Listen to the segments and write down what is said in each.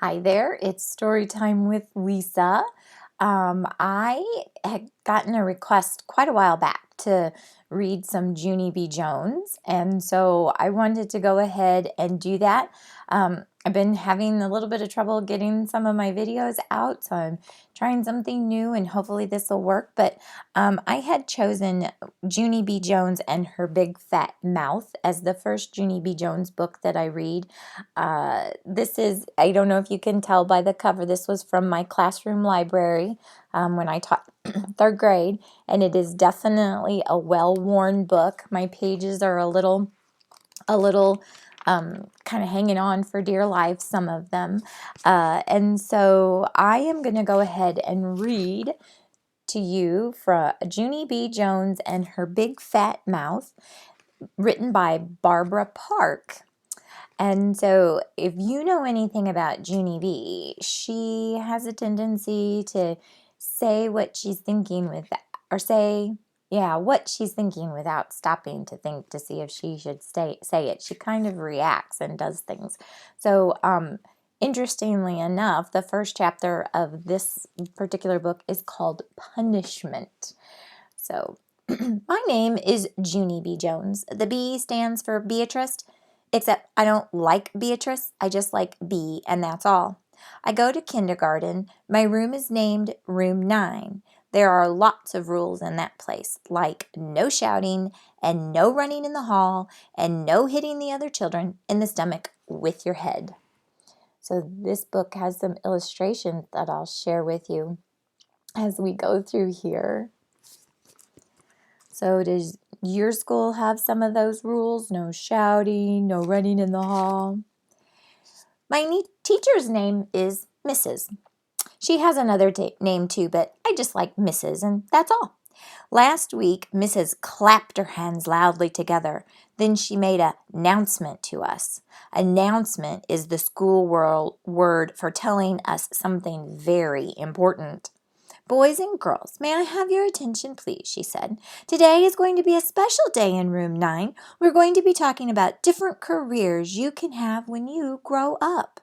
Hi there, it's story time with Lisa. I had gotten a request quite a while back to read some Junie B. Jones, and so I wanted to go ahead and do that. I've been having a little bit of trouble getting some of my videos out, so I'm trying something new and hopefully this will work. But I had chosen Junie B. Jones and Her Big Fat Mouth as the first Junie B. Jones book that I read. This is, I don't know if you can tell by the cover, this was from my classroom library when I taught third grade, and it is definitely a well-worn book. My pages are a little kind of hanging on for dear life, some of them. And so I am going to go ahead and read to you from Junie B. Jones and Her Big Fat Mouth, written by Barbara Park. And so if you know anything about Junie B, she has a tendency to say what she's thinking or say, yeah, what she's thinking without stopping to think to see if she should say it. She kind of reacts and does things. So, interestingly enough, the first chapter of this particular book is called Punishment. So, my name is Junie B. Jones. The B stands for Beatrice, except I don't like Beatrice. I just like B, and that's all. I go to kindergarten. My room is named Room 9. There are lots of rules in that place, like no shouting and no running in the hall and no hitting the other children in the stomach with your head. So this book has some illustrations that I'll share with you as we go through here. So does your school have some of those rules? No shouting, no running in the hall. My teacher's name is Mrs. She has another name too, but I just like Mrs. and that's all. Last week, Mrs. clapped her hands loudly together. Then she made an announcement to us. Announcement is the school word for telling us something very important. Boys and girls, may I have your attention, please, she said. Today is going to be a special day in room 9. We're going to be talking about different careers you can have when you grow up.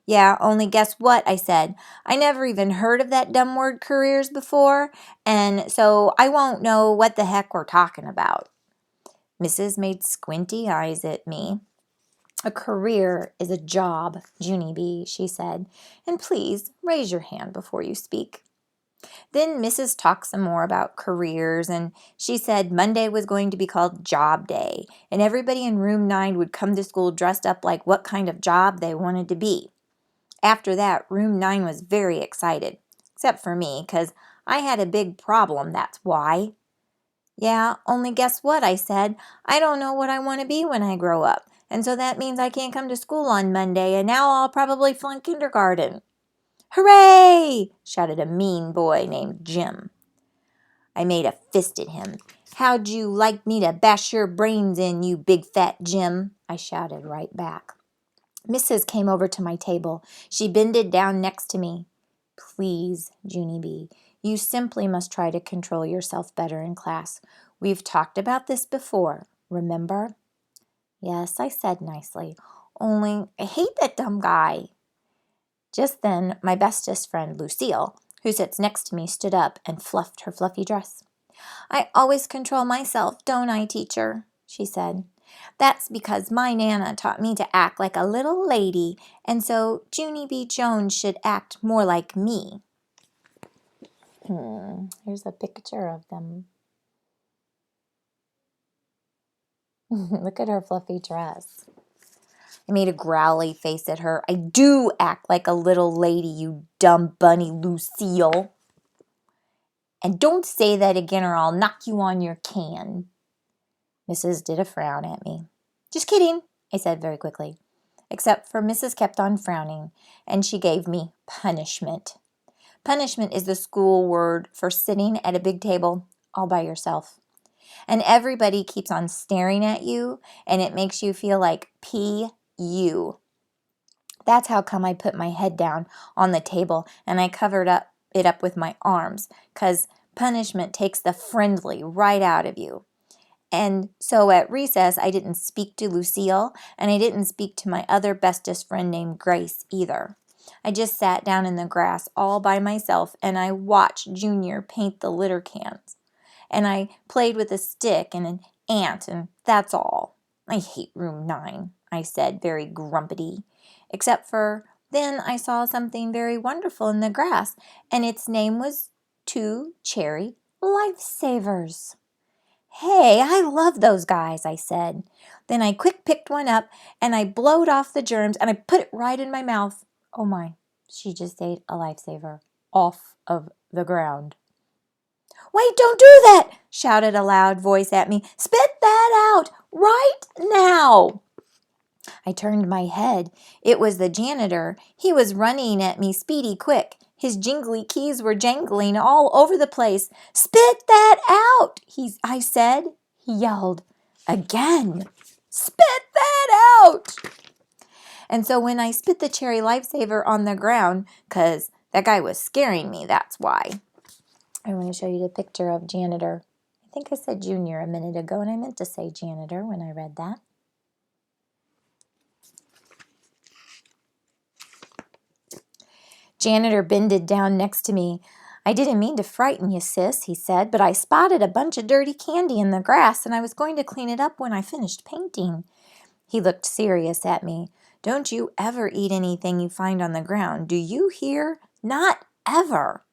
Yeah, only guess what, I said. I never even heard of that dumb word careers before, and so I won't know what the heck we're talking about. Mrs. made squinty eyes at me. A career is a job, Junie B., she said, and please raise your hand before you speak. Then Mrs. talked some more about careers, and she said Monday was going to be called Job Day, and everybody in room 9 would come to school dressed up like what kind of job they wanted to be. After that, room 9 was very excited, except for me, 'cause I had a big problem, that's why. Yeah, only guess what, I said. I don't know what I want to be when I grow up, and so that means I can't come to school on Monday, and now I'll probably flunk kindergarten. Hooray! Shouted a mean boy named Jim. I made a fist at him. How'd you like me to bash your brains in, you big fat Jim? I shouted right back. Mrs. came over to my table. She bended down next to me. Please, Junie B., you simply must try to control yourself better in class. We've talked about this before, remember? Yes, I said nicely. Only I hate that dumb guy. Just then, my bestest friend, Lucille, who sits next to me, stood up and fluffed her fluffy dress. I always control myself, don't I, teacher? She said. That's because my Nana taught me to act like a little lady, and so Junie B. Jones should act more like me. Here's a picture of them. Look at her fluffy dress. I made a growly face at her. I do act like a little lady, you dumb bunny, Lucille. And don't say that again or I'll knock you on your can. Mrs. did a frown at me. Just kidding, I said very quickly. Except for Mrs. kept on frowning, and she gave me punishment. Punishment is the school word for sitting at a big table all by yourself. And everybody keeps on staring at you, and it makes you feel like P.U. That's how come I put my head down on the table and I covered it up with my arms, 'cause punishment takes the friendly right out of you. And so at recess, I didn't speak to Lucille, and I didn't speak to my other bestest friend named Grace either. I just sat down in the grass all by myself, and I watched Junior paint the litter cans. And I played with a stick and an ant, and that's all. I hate room 9, I said, very grumpily. Except for then I saw something very wonderful in the grass, and its name was 2 cherry lifesavers. Hey, I love those guys, I said. Then I quick picked one up, and I blowed off the germs, and I put it right in my mouth. Oh my, she just ate a lifesaver off of the ground. Wait, don't do that, shouted a loud voice at me. Spit that out right now. I turned my head. It was the janitor. He was running at me speedy quick. His jingly keys were jangling all over the place. Spit that out, I said. He yelled again. Spit that out. And so when I spit the cherry lifesaver on the ground, 'cause that guy was scaring me, that's why. I want to show you the picture of janitor. I think I said Junior a minute ago, and I meant to say janitor when I read that. Janitor bended down next to me. I didn't mean to frighten you, sis, he said, but I spotted a bunch of dirty candy in the grass, and I was going to clean it up when I finished painting. He looked serious at me. Don't you ever eat anything you find on the ground, do you hear? Not ever.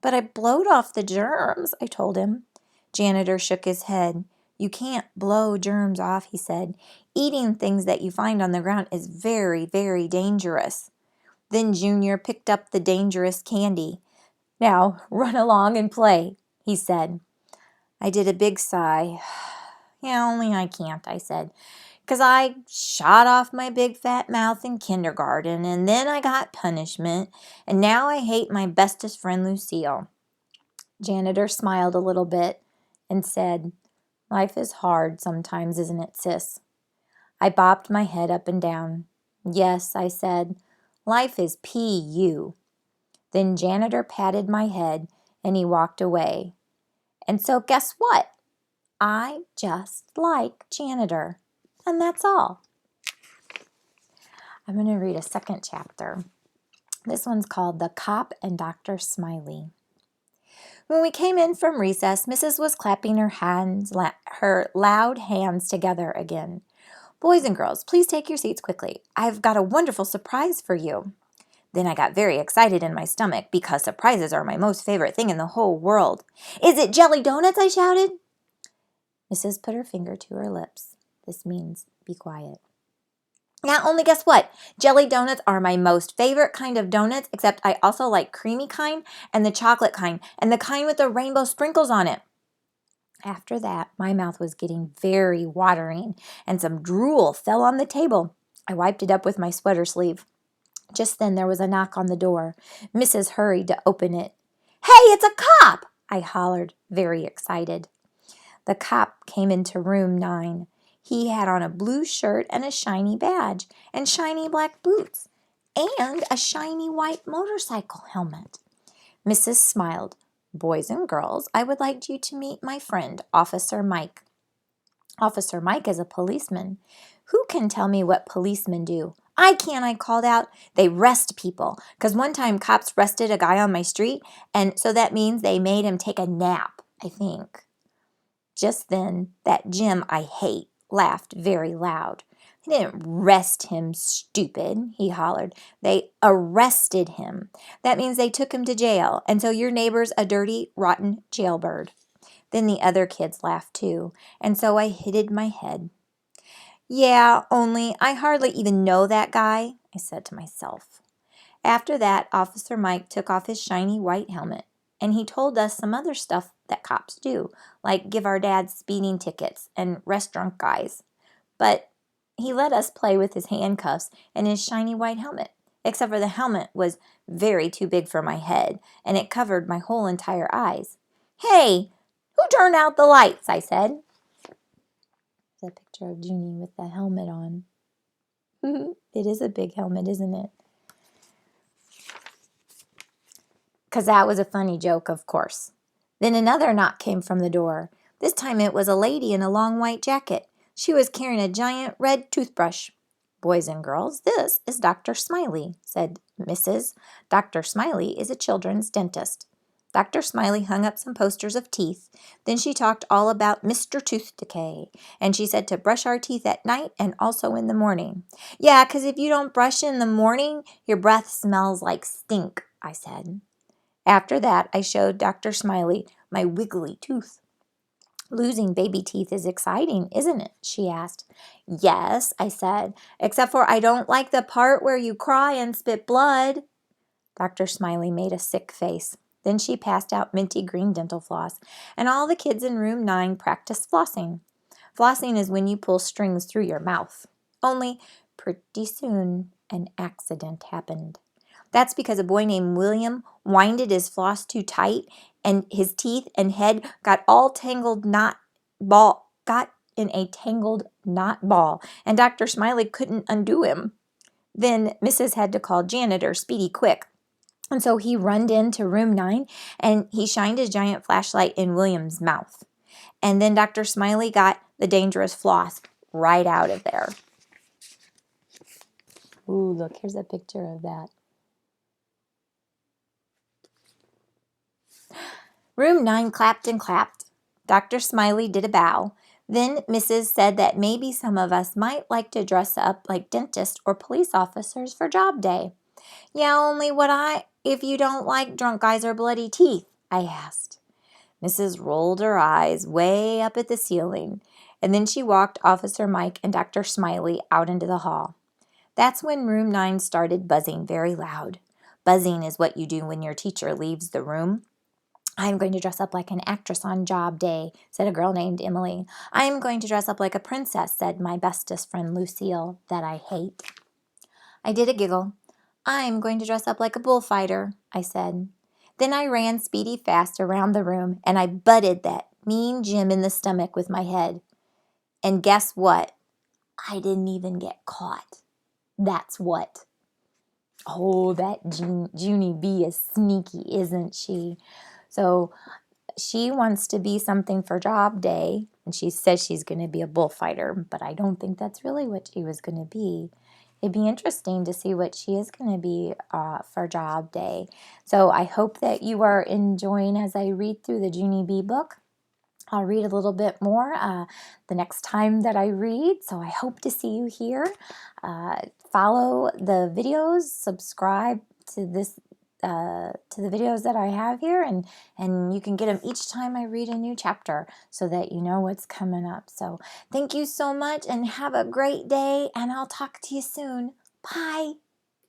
But I blowed off the germs, I told him. Janitor shook his head. You can't blow germs off, he said. Eating things that you find on the ground is very, very dangerous. Then Junior picked up the dangerous candy. Now, run along and play, he said. I did a big sigh. Yeah, only I can't, I said, 'cause I shot off my big fat mouth in kindergarten, and then I got punishment, and now I hate my bestest friend Lucille. Janitor smiled a little bit and said, Life is hard sometimes, isn't it, sis? I bopped my head up and down. Yes, I said, life is P.U. Then Janitor patted my head and he walked away. And so guess what? I just like Janitor. And that's all. I'm going to read a second chapter. This one's called The Cop and Dr. Smiley. When we came in from recess, Mrs. was clapping her loud hands together again. Boys and girls, please take your seats quickly. I've got a wonderful surprise for you. Then I got very excited in my stomach because surprises are my most favorite thing in the whole world. Is it jelly donuts? I shouted. Mrs. put her finger to her lips. This means be quiet. Now, only guess what? Jelly donuts are my most favorite kind of donuts, except I also like creamy kind and the chocolate kind and the kind with the rainbow sprinkles on it. After that, my mouth was getting very watering and some drool fell on the table. I wiped it up with my sweater sleeve. Just then there was a knock on the door. Mrs. hurried to open it. Hey, it's a cop! I hollered, very excited. The cop came into room 9. He had on a blue shirt and a shiny badge, and shiny black boots, and a shiny white motorcycle helmet. Mrs. smiled. Boys and girls, I would like you to meet my friend, Officer Mike. Officer Mike is a policeman. Who can tell me what policemen do? I can, I called out. They arrest people, because one time cops arrested a guy on my street, and so that means they made him take a nap, I think. Just then, that Jim I hate laughed very loud. They didn't arrest him, stupid, he hollered. They arrested him. That means they took him to jail, and so your neighbor's a dirty, rotten jailbird. Then the other kids laughed too, and so I hid my head. Yeah, only I hardly even know that guy, I said to myself. After that, Officer Mike took off his shiny white helmet, and he told us some other stuff that cops do, like give our dads speeding tickets and arrest drunk guys. But he let us play with his handcuffs and his shiny white helmet, except for the helmet was very too big for my head, and it covered my whole entire eyes. Hey, who turned out the lights? I said. There's a picture of Junie with the helmet on. It is a big helmet, isn't it? Because that was a funny joke, of course. Then another knock came from the door. This time it was a lady in a long white jacket. She was carrying a giant red toothbrush. Boys and girls, this is Dr. Smiley, said Mrs. Dr. Smiley is a children's dentist. Dr. Smiley hung up some posters of teeth. Then she talked all about Mr. Tooth Decay, and she said to brush our teeth at night and also in the morning. Yeah, 'cause if you don't brush in the morning, your breath smells like stink, I said. After that, I showed Dr. Smiley my wiggly tooth. Losing baby teeth is exciting, isn't it? She asked. Yes, I said, except for I don't like the part where you cry and spit blood. Dr. Smiley made a sick face. Then she passed out minty green dental floss, and all the kids in room 9 practiced flossing. Flossing is when you pull strings through your mouth. Only pretty soon an accident happened. That's because a boy named William winded his floss too tight, and his teeth and head got in a tangled knot ball, and Dr. Smiley couldn't undo him. Then Mrs. had to call janitor Speedy Quick. And so he runned into room 9 and he shined his giant flashlight in William's mouth. And then Dr. Smiley got the dangerous floss right out of there. Ooh, look, here's a picture of that. Room 9 clapped and clapped. Dr. Smiley did a bow. Then Mrs. said that maybe some of us might like to dress up like dentists or police officers for job day. Yeah, only if you don't like drunk guys or bloody teeth, I asked. Mrs. rolled her eyes way up at the ceiling, and then she walked Officer Mike and Dr. Smiley out into the hall. That's when room 9 started buzzing very loud. Buzzing is what you do when your teacher leaves the room. I'm going to dress up like an actress on job day, said a girl named Emily. I'm going to dress up like a princess, said my bestest friend Lucille, that I hate. I did a giggle. I'm going to dress up like a bullfighter, I said. Then I ran speedy fast around the room, and I butted that mean Jim in the stomach with my head. And guess what? I didn't even get caught. That's what. Oh, that Junie B is sneaky, isn't she? So she wants to be something for job day, and she says she's going to be a bullfighter, but I don't think that's really what she was going to be. It'd be interesting to see what she is going to be for job day. So I hope that you are enjoying as I read through the Junie B book. I'll read a little bit more the next time that I read, so I hope to see you here. Follow the videos, subscribe to the videos that I have here, and you can get them each time I read a new chapter so that you know what's coming up. So thank you so much and have a great day, and I'll talk to you soon. Bye.